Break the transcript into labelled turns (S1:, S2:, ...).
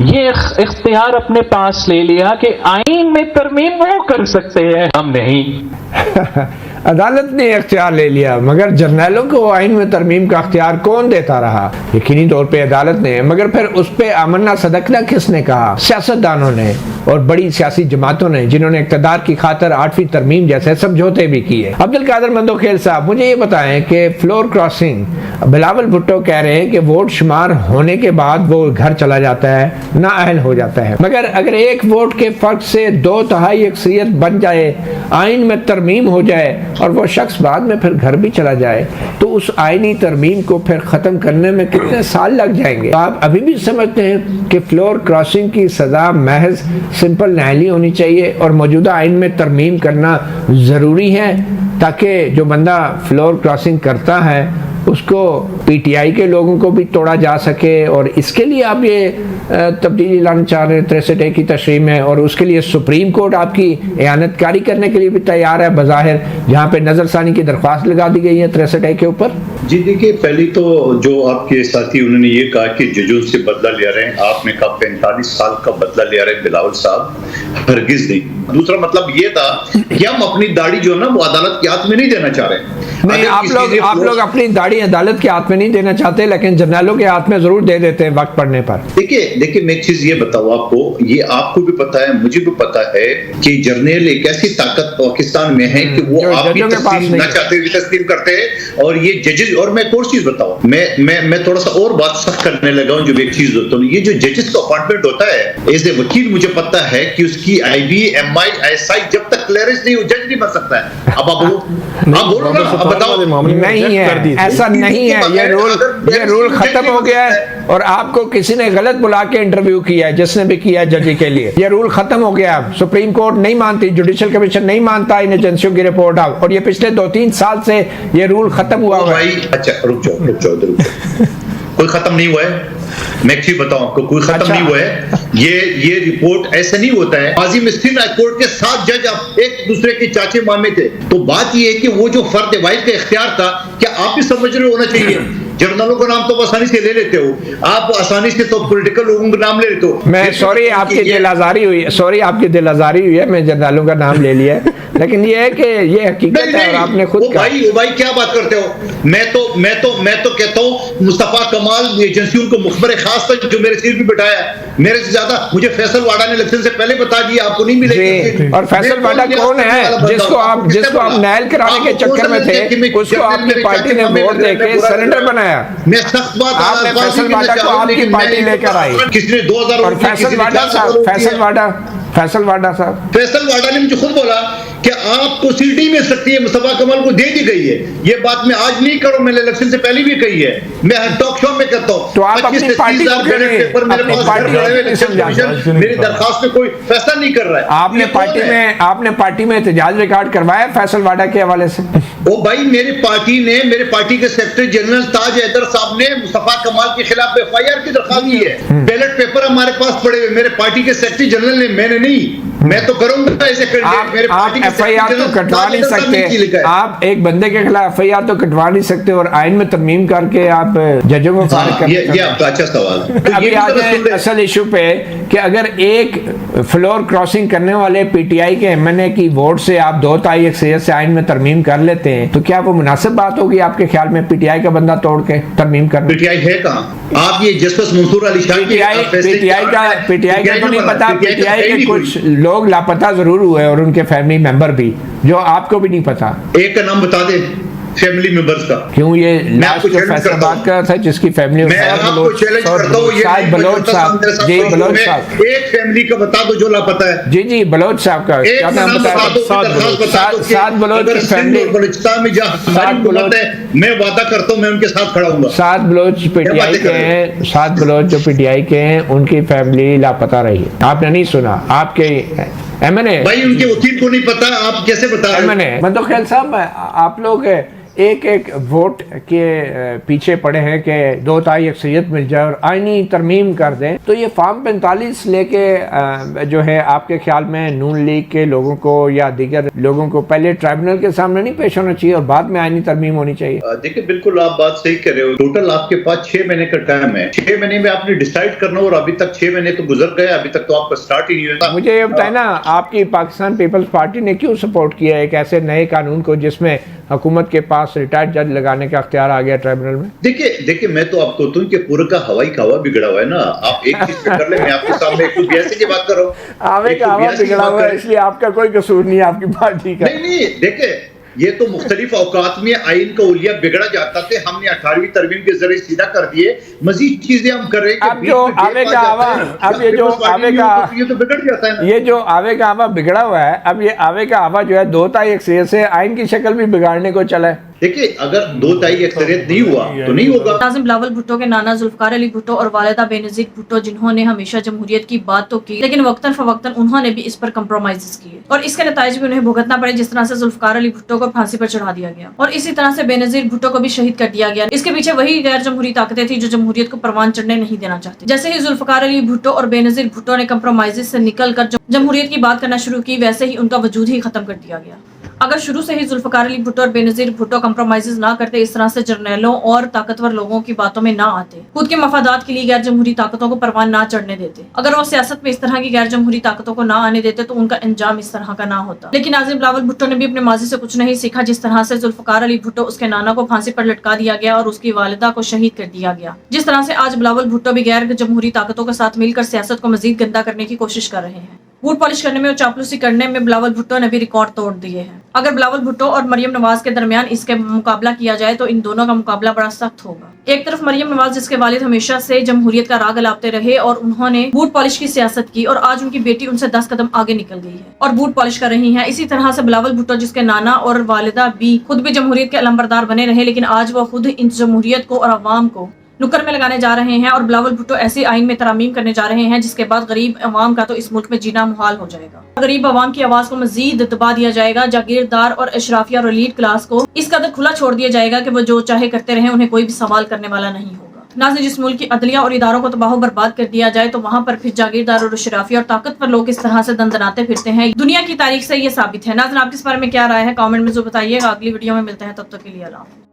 S1: یہ اختیار اپنے پاس لے لیا کہ آئین میں ترمیم وہ کر سکتے ہیں، ہم نہیں۔
S2: عدالت نے اختیار لے لیا، مگر جرنیلوں کو آئین میں ترمیم کا اختیار کون دیتا رہا؟ یقینی طور پہ عدالت نے، مگر پھر اس پہ آمنا صدقنا کس نے کہا؟ سیاستدانوں نے اور بڑی سیاسی جماعتوں نے، جنہوں نے اقتدار کی خاطر 8ویں ترمیم جیسے سمجھوتے بھی کیے۔ عبدالقادر مندوخیل صاحب، مجھے یہ بتائیں کہ فلور کراسنگ، بلاول بھٹو کہہ رہے ہیں کہ ووٹ شمار ہونے کے بعد وہ گھر چلا جاتا ہے، نااہل ہو جاتا ہے، مگر اگر ایک ووٹ کے فرق سے 2/3 اکثریت بن جائے، آئین میں ترمیم ہو جائے اور وہ شخص بعد میں پھر گھر بھی چلا جائے، تو اس آئینی ترمیم کو پھر ختم کرنے میں کتنے سال لگ جائیں گے؟ آپ ابھی بھی سمجھتے ہیں کہ فلور کراسنگ کی سزا محض سمپل نااہلی ہونی چاہیے اور موجودہ آئین میں ترمیم کرنا ضروری ہے تاکہ جو بندہ فلور کراسنگ کرتا ہے اس کو پی ٹی آئی کے لوگوں کو بھی توڑا جا سکے، اور اس کے لیے آپ یہ تبدیلی لانا چاہ رہے ہیں 63A کی تشریح میں، اور اس کے لیے سپریم کورٹ آپ کی اعانت کاری کرنے کے لیے بھی تیار ہے بظاہر، جہاں پہ نظر ثانی کی درخواست لگا دی گئی ہے 63A کے اوپر؟
S3: جی دیکھیے، پہلی تو جو آپ کے ساتھی انہوں نے یہ کہا کہ ججوں سے بدلہ لے رہے ہیں، آپ نے کہا 45 سال کا بدلہ لے رہے ہیں بلاول صاحب، ہرگز نہیں۔ دوسرا مطلب یہ تھا کہ ہم اپنی داڑھی جو ہے نا وہ عدالت کے ہاتھ میں نہیں دینا چاہ رہے۔
S2: نہیں، آپ لوگ اپنی داڑھی عدالت کے ہاتھ میں نہیں دینا چاہتے، لیکن جرنیلوں کے ہاتھ میں ضرور دے دیتے ہیں وقت پڑنے پر۔
S3: دیکھیے میں ایک چیز یہ بتاؤں آپ کو، یہ آپ کو بھی پتا ہے، مجھے بھی پتا ہے کہ جرنیل ایک ایسی طاقت پاکستان میں ہے کہ وہ آپ کی تسلیم نہ چاہتے ہوئے تسلیم کرتے ہیں، اور یہ ججز، اور میں ایک اور چیز بتاؤں، میں تھوڑا سا اور بات سخت کرنے لگا ہوں، جو ایک چیز ہوتا ہوں، یہ جو ججز کا اپوائنٹمنٹ ہوتا ہے ایز اے وکیل، مجھے پتا ہے کہ اس کی I B M I S I جب تک کلیئرنس نہیں ہو جج نہیں بن سکتا ہے۔ اب آپ بولو نا، اب بتاؤ۔
S2: نہیں ہے، ایسا نہیں ہے، یہ رول ختم ہو گیا ہے، اور آپ کو کسی نے غلط بلا کے انٹرویو کیا ہے، جس نے بھی کیا ججی کے لیے، یہ رول ختم ہو گیا۔ سپریم کورٹ نہیں مانتی، جوڈیشل کمیشن نہیں مانتا ان ایجنسیوں کی رپورٹ، اور یہ پچھلے 2-3 سال سے یہ رول ختم ہوا ہے۔
S3: اچھا رک جاؤ، کوئی ختم نہیں ہوا ہے، میں ایک چیز بتاؤں آپ کو، کوئی ختم نہیں ہوا ہے۔ یہ رپورٹ ایسا نہیں ہوتا ہے۔ ماضی میں سندھ ہائی کورٹ کے 7 جج ایک دوسرے کے چاچے مامے تھے، تو بات یہ ہے کہ وہ جو فرد واحد کا اختیار تھا، کیا آپ بھی سمجھ رہے ہونا چاہیے؟ جرنلوں کا نام تو آسانی سے لے لیتے ہو آپ، آسانی سے تو پولیٹیکل لوگوں کا نام لے لیتے ہو۔
S2: میں سوری آپ کی دل آزاری ہوئی ہے، میں جرنلوں کا نام لے لیا، لیکن یہ ہے کہ یہ حقیقت ہے، اور آپ نے خود کہا۔
S3: بھائی کیا بات کرتے ہو؟ میں تو کہتا ہوں مصطفیٰ کمال ایجنسیوں کو مخبر خاص تھا جو میرے سر بھی بٹھایا ہے، میرے سے زیادہ مجھے فیصل واڈا نے الیکشن سے پہلے بتا دیا، آپ کو نہیں ملے۔
S2: اور فیصل واڈا کون ہے جس کو آپ نیل کرانے کے چکر میں تھے، اس کو آپ کی پارٹی نے ووٹ دے کے سینیٹر بنایا۔
S3: میں سخت بات
S2: آپ نے فیصل واڈا کو آپ کی پارٹی لے کر آئی،
S3: کس نے 2000
S2: اور فیصل واڈا
S3: نے مجھے خود بولا کہ آپ کو سیٹ نہیں مل سکتی ہے، مصطفیٰ کمال کو دے دی گئی ہے۔ یہ بات میں آج نہیں کروں، میں نے الیکشن سے پہلے بھی کہی ہے، میں ہر ٹاک شو میں کہتا ہوں۔
S2: تو آپ اپنی پارٹی کو
S3: میری درخواست میں کوئی فیصلہ نہیں کر رہا ہے۔
S2: آپ نے پارٹی میں احتجاج ریکارڈ کروایا فیصل واڈا کے حوالے سے؟
S3: وہ بھائی میری پارٹی کے سیکرٹری جنرل تاج حیدر صاحب نے مصطفیٰ کمال کے خلاف ایف آئی آر کی درخواست کی ہے، بیلٹ پیپر ہمارے پاس پڑے ہوئے، میرے پارٹی کے سیکرٹری جنرل نے، میں نے نہیں، میں تو کروں گا ایسے کینڈیڈیٹ۔
S2: آپ ایف آئی آر تو کٹوا نہیں سکتے، آپ ایک بندے کے خلاف ایف آئی آر تو کٹوا نہیں سکتے، اور آئین میں ترمیم کر کے آپ ججوں کو فارغ کر۔
S3: یہ آپ کا اچھا سوال۔
S2: ابھی آ جائیں اصل ایشو پہ کہ اگر ایک فلور کراسنگ کرنے والے پی ٹی آئی کے ایم این اے کی ووٹ سے آپ 2/3 اکثریت سے آئین میں ترمیم کر لیتے ہیں، تو کیا وہ مناسب بات ہوگی آپ کے خیال میں پی ٹی آئی کا بندہ توڑ کے ترمیم کرنا؟
S3: پی ٹی آئی ہے کہاں؟ آپ یہ justice Mansoor Ali Shah
S2: P T I کا تو نہیں پتا، پی ٹی آئی کے کچھ لوگ لاپتہ ضرور ہوئے، اور ان کے فیملی ممبر بھی، جو آپ کو بھی نہیں پتا۔
S3: ایک کا نام بتا دیں فیملی ممبرز کا۔
S2: کیوں یہ لاسٹ جو فیصلہ بات کا تھا جس کی فیملی،
S3: میں آپ کو چیلنج کرتا ہوں،
S2: شاید بلوچ صاحب، جی بلوچ صاحب،
S3: ایک فیملی کا بتا دو جو لاپتہ ہے۔
S2: جی بلوچ صاحب کا کیا نام بتا دو؟ سات بلوچ کی فیملی،
S3: بلوچستان میں جہاں ہماری حکومت ہے، میں وعدہ کرتا ہوں میں ان کے ساتھ کھڑا ہوں گا۔
S2: 7 بلوچ پی ٹی آئی کے ہیں، 7 بلوچ جو پی ٹی آئی کے ہیں، ان کی فیملی لاپتہ رہی ہے۔ آپ نے نہیں سنا؟ آپ کے ایم این اے
S3: بھائی ان کے وکیل کو نہیں پتا، آپ کیسے بتا رہے ہیں؟
S2: مندوخیل صاحب، آپ لوگ ایک ایک ووٹ کے پیچھے پڑے ہیں کہ 2/3 اکثریت مل جائے اور آئینی ترمیم کر دیں، تو یہ فارم 45 لے کے جو ہے آپ کے خیال میں نون لیگ کے لوگوں کو یا دیگر لوگوں کو پہلے ٹرائبونل کے سامنے نہیں پیش ہونا چاہیے اور بعد میں آئینی ترمیم ہونی چاہیے؟
S3: دیکھیں بالکل آپ بات صحیح کہہ رہے ہو. ٹوٹل آپ کے پاس 6 مہینے کا ٹائم ہے. 6 مہینے میں آپ نے ڈیسائیڈ کرنا اور ابھی تک 6 مہینے تو گزر گئے، ابھی تک تو آپ کا سٹارٹ ہی نہیں ہوتا.
S2: مجھے یہ بتائیں نا، آپ کی پاکستان پیپلز پارٹی نے کیوں سپورٹ کیا ایک ایسے نئے قانون کو جس میں حکومت کے پاس ریٹائرڈ جج لگانے کا اختیار آ گیا ٹرائبونل میں؟
S3: دیکھیں میں تو آپ کو ہوں کہ پورا کا ہوائی کا ہوا بگڑا ہوا ہے نا. آپ ایک چیز پہ کر لیں، میں آپ کے سامنے 182 کی بات کر رہا ہوں.
S2: ہوائی کا ہوا بگڑا ہوا ہے، اس لیے آپ کا کوئی قصور نہیں ہے آپ کی پارٹی کا.
S3: نہیں دیکھیں یہ تو مختلف اوقات میں آئین کا اولیہ بگڑا جاتا تھے، ہم نے 18ویں ترمیم کے ذریعے سیدھا کر دیے، مزید چیزیں ہم کر رہے ہیں.
S2: اب جو آوے کا ہوا، اب یہ جو آوے کا،
S3: یہ تو بگڑ جاتا ہے نا.
S2: یہ جو آوے کا ہوا بگڑا ہوا ہے، اب یہ آوے کا ہوا جو ہے 2/3 اکثریت سے آئین کی شکل بھی بگاڑنے کو چلا ہے.
S3: دیکھیں اگر 2/3 اکثریت نہیں ہوا تو نہیں ہوگا.
S4: ناظم بلاول بھٹو کے نانا ذوالفقار علی بھٹو اور والدہ بے نظیر بھٹو جنہوں نے ہمیشہ جمہوریت کی بات تو کی، لیکن وقتاً فوقتاً انہوں نے بھی اس پر کمپرومائز کیے اور اس کے نتائج بھی انہیں بھگتنا پڑے. جس طرح سے ذوالفقار علی بھٹو کو پھانسی پر چڑھا دیا گیا اور اسی طرح سے بے نظیر بھٹو کو بھی شہید کر دیا گیا. اس کے پیچھے وہی غیر جمہوری طاقتیں تھیں جو جمہوریت کو پروان چڑھنے نہیں دینا چاہتی. جیسے ہی ذوالفقار علی بھٹو اور بے نظیر بھٹو نے کمپرومائز سے نکل کر جمہوریت کی بات کرنا شروع کی، ویسے ہی ان کا وجود ہی ختم کر دیا گیا. اگر شروع سے ہی ذوالفقار علی بھٹو اور بے نظیر بھٹو کمپرومائز نہ کرتے، اس طرح سے جرنیلوں اور طاقتور لوگوں کی باتوں میں نہ آتے، خود کے مفادات کے لیے غیر جمہوری طاقتوں کو پروان نہ چڑھنے دیتے، اگر وہ سیاست میں اس طرح کی غیر جمہوری طاقتوں کو نہ آنے دیتے تو ان کا انجام اس طرح کا نہ ہوتا. لیکن ناظم بلاول بھٹو نے بھی اپنے ماضی سے کچھ نہیں سیکھا. جس طرح سے ذوالفقار علی بھٹو اس کے نانا کو پھانسی پر لٹکا دیا گیا اور اس کی والدہ کو شہید کر دیا گیا، جس طرح سے آج بلاول بھٹو بھی غیر جمہوری طاقتوں کے ساتھ مل کر سیاست کو مزید گندا کرنے کی کوشش کر رہے ہیں. ووٹ پالش کرنے میں اور چاپلوسی کرنے میں بلاول بھٹو نے بھی ریکارڈ توڑ دیے ہیں. اگر بلاول بھٹو اور مریم نواز کے درمیان اس کے مقابلہ کیا جائے تو ان دونوں کا مقابلہ بڑا سخت ہوگا. ایک طرف مریم نواز جس کے والد ہمیشہ سے جمہوریت کا راگ الاپتے رہے اور انہوں نے ووٹ پالش کی سیاست کی اور آج ان کی بیٹی ان سے 10 قدم آگے نکل گئی ہے اور ووٹ پالش کر رہی ہیں. اسی طرح سے بلاول بھٹو جس کے نانا اور والدہ بھی خود بھی جمہوریت کے علمبردار بنے رہے، لیکن آج وہ خود ان جمہوریت کو اور عوام کو نکر میں لگانے جا رہے ہیں اور بلاول بھٹو ایسی آئین میں ترامیم کرنے جا رہے ہیں جس کے بعد غریب عوام کا تو اس ملک میں جینا محال ہو جائے گا. غریب عوام کی آواز کو مزید دبا دیا جائے گا. جاگیردار اور اشرافیہ اور ایلیٹ کلاس کو اس قدر کھلا چھوڑ دیا جائے گا کہ وہ جو چاہے کرتے رہیں، انہیں کوئی بھی سوال کرنے والا نہیں ہوگا. ناظرین، جس ملک کی عدلیہ اور اداروں کو تباہ و برباد کر دیا جائے تو وہاں پر پھر جاگیردار اور اشرافیہ اور طاقتور لوگ اس طرح سے دندناتے پھرتے ہیں. دنیا کی تاریخ سے یہ ثابت ہے. ناظرین، آپ کی اس بارے میں کیا رائے ہے؟ کامنٹ میں ضرور بتائیے گا. اگلی ویڈیو میں ملتے ہیں، تب تک کے لیے اللہ حافظ.